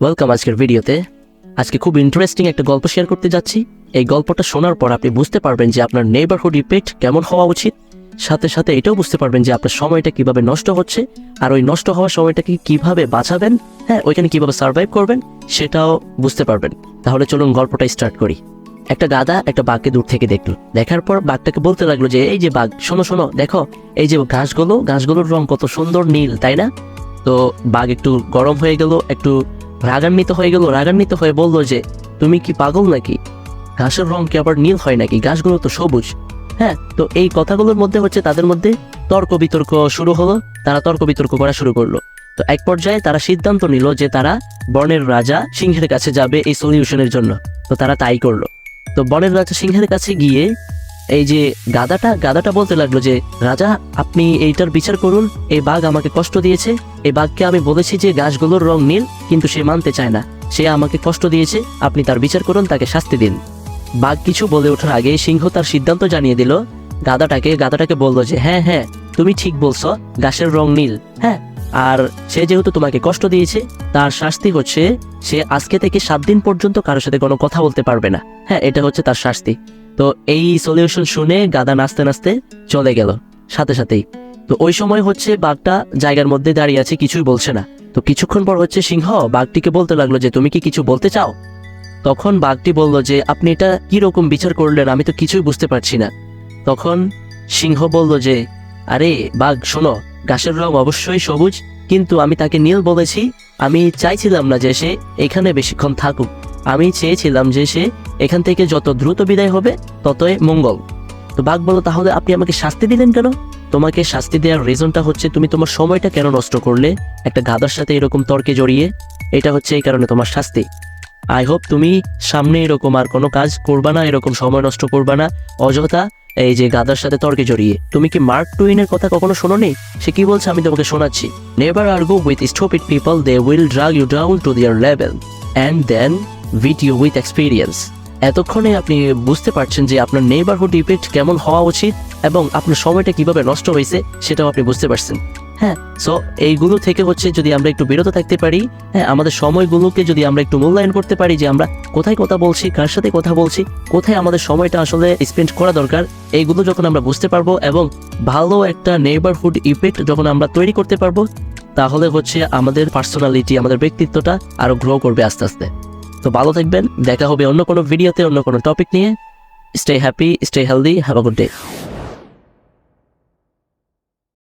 Welcome আজকের ভিডিওতে। আজকে খুব ইন্টারেস্টিং একটা গল্প শেয়ার করতে যাচ্ছি। এই গল্পটা শোনার পর আপনি বুঝতে পারবেন যে আপনার নেইবারহুড ইফেক্ট কেমন হওয়া উচিত, সাথে সাথে এটাও বুঝতে পারবেন যে আপনার সময়টা কিভাবে নষ্ট হচ্ছে, আর ওই নষ্ট হওয়ার সময়টাকে কিভাবে বাঁচাবেন, ওইখানে কিভাবে সার্ভাইভ করবেন সেটাও বুঝতে পারবেন। তাহলে চলুন গল্পটা স্টার্ট করি। একটা গাধা একটা বাঘকে দূর থেকে দেখলো। দেখার পর বাঘটাকে বলতে লাগলো যে এই যে বাঘ, শোনো শোনো, দেখো এই যে ঘাসগুলোর রং কত সুন্দর নীল, তাই না? তো বাঘ একটু গরম হয়ে গেল, একটু রাগান্বিত হয়ে বলল যে তুমি কি পাগল নাকি? ঘাসের রং কি আবার নীল হয় নাকি? ঘাসগুলো তো সবুজ। তো এই কথাগুলোর মধ্যে তাদের মধ্যে তর্ক বিতর্ক শুরু হলো। তারা তর্ক বিতর্ক করা শুরু করলো। তো এক পর্যায়ে তারা সিদ্ধান্ত নিল যে তারা বনের রাজা সিংহের কাছে যাবে এই সলিউশনের জন্য। তো তারা তাই করলো। তো বনের রাজা সিংহের কাছে গিয়ে এই যে গাধাটা বলতে লাগলো যে রাজা, আপনি এইটার বিচার করুন, এই বাঘ আমাকে কষ্ট দিয়েছে, এই বাঘকে আমি বলেছি যে গাছগুলোর রং নীল, কিন্তু সে মানতে চায় না, সে আমাকে কষ্ট দিয়েছে, আপনি তার বিচার করুন, তাকে শাস্তি দিন। বাঘ কিছু বলে ওঠার আগে সিংহ তার সিদ্ধান্ত জানিয়ে দিল গাধাটাকে বলল যে হ্যাঁ তুমি ঠিক বলছো, গাছের রং নীল। আর সে যেহেতু তোমাকে কষ্ট দিয়েছে, তার শাস্তি হচ্ছে সে আজকে থেকে 7 দিন পর্যন্ত কারোর সাথে কোনো কথা বলতে পারবে না। এটা হচ্ছে তার শাস্তি। তো এই সলিউশন শুনে গাধা নাচতে নাচতে চলে গেল সাথেই। তো ওই সময় বাঘটা জায়গার মধ্যে দাঁড়িয়ে আছে, কিছুই বলছে না। তো কিছুক্ষণ পর সিংহ বাঘটিকে বলতে লাগলো যে তুমি কি কিছু বলতে চাও? তখন বাঘটি বলল যে আপনি এটা কি রকম বিচার করলেন, আমি তো কিছুই বুঝতে পারছি না। তখন সিংহ বলল যে আরে বাঘ, শোনো, ঘাসের রং অবশ্যই সবুজ, কিন্তু আমি তাকে নীল বলেছি। আমি চাইছিলাম না যে সে এখানে বেশিক্ষণ থাকুক, আমি চেয়েছিলাম যে সে এখান থেকে যত দ্রুত বিদায় হবে ততই মঙ্গল। তো বাঘ বলল তাহলে আপনি আমাকে শাস্তি দিলেন কেন? তোমাকে শাস্তি দেওয়ার রিজনটা হচ্ছে তুমি তোমার সময়টা কেন নষ্ট করলে একটা গাধার সাথে এরকম তর্কে জড়িয়ে, এটা হচ্ছে এই কারণে তোমার শাস্তি। আই হোপ তুমি সামনে এরকম আর কোনো কাজ করবা না, এরকম সময় নষ্ট করবা না অযথা এই যে গাধার সাথে তর্কে জড়িয়ে। তুমি কি মার্ক টুইনের কথা কখনো শোনোনি? সে কি বলছে আমি তোমাকে শোনাচ্ছি। Never argue with stupid people, they will drag you down to their level and then beat you with experience. এতক্ষণে আপনি বুঝতে পারছেন যে আপনার নেইবারহুড ইফেক্ট কেমন হওয়া উচিত এবং আপনার সময়টা কিভাবে নষ্ট হয়েছে সেটাও আপনি বুঝতে পারছেন। সো এইগুলো থেকে যদি আমরা একটু বিরত থাকতে পারি, আমাদের সময়গুলোকে যদি আমরা একটু মূল্যায়ন করতে পারি যে আমরা কোথায় কথা বলছি, কার সাথে কথা বলছি, কোথায় আমাদের সময়টা আসলে স্পেন্ড করা দরকার, এইগুলো যখন আমরা বুঝতে পারবো এবং ভালো একটা নেইবারহুড ইফেক্ট যখন আমরা তৈরি করতে পারবো, তাহলে আমাদের পার্সোনালিটি, আমাদের ব্যক্তিত্বটা আরো গ্রো করবে আস্তে আস্তে। তো ভালো থাকবেন, দেখা হবে অন্য কোনো ভিডিওতে অন্য কোনো টপিক নিয়ে। Stay happy, stay healthy, have a good day.